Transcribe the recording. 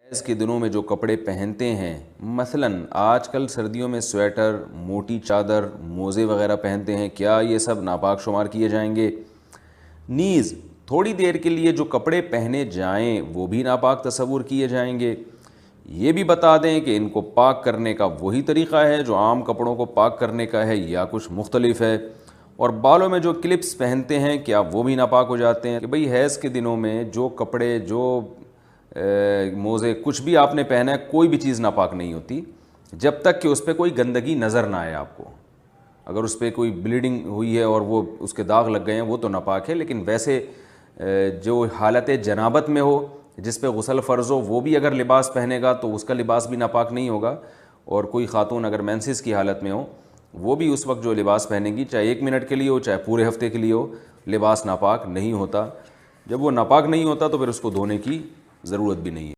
Has के दिनों में जो कपड़े पहनते हैं, मसलन आजकल सर्दियों में स्वेटर, मोटी चादर, मोज़े वगैरह पहनते हैं, क्या ये सब नापाक शुमार किए जाएंगे? नीज़ थोड़ी देर के लिए जो कपड़े पहने जाएं वो भी नापाक तस्वुर किए जाएंगे? ये भी बता दें कि इनको पाक करने का वही तरीक़ा है जो आम कपड़ों को पाक करने का है या कुछ मुख्तलिफ है? और बालों में जो क्लिप्स पहनते हैं क्या वो भी नापाक हो जाते हैं? कि भाई हैज़ के दिनों में जो कपड़े, जो मोज़े, कुछ भी आपने पहना है, कोई भी चीज़ नापाक नहीं होती जब तक कि उस पर कोई गंदगी नज़र ना आए आपको। अगर उस पर कोई ब्लीडिंग हुई है और वो उसके दाग लग गए हैं वो तो नापाक है, लेकिन वैसे जो हालत जनाबत में हो, जिस पे गुस्ल फ़र्ज़ हो, वो भी अगर लिबास पहनेगा तो उसका लिबास भी नापाक नहीं होगा। और कोई ख़ातून अगर मेंसेस की हालत में हो, वो भी उस वक्त जो लिबास पहनेगी, चाहे 1 मिनट के लिए हो चाहे पूरे हफ्ते के लिए हो, लिबास नापाक नहीं होता। जब वो नापाक नहीं होता तो फिर उसको धोने की ज़रूरत भी नहीं है।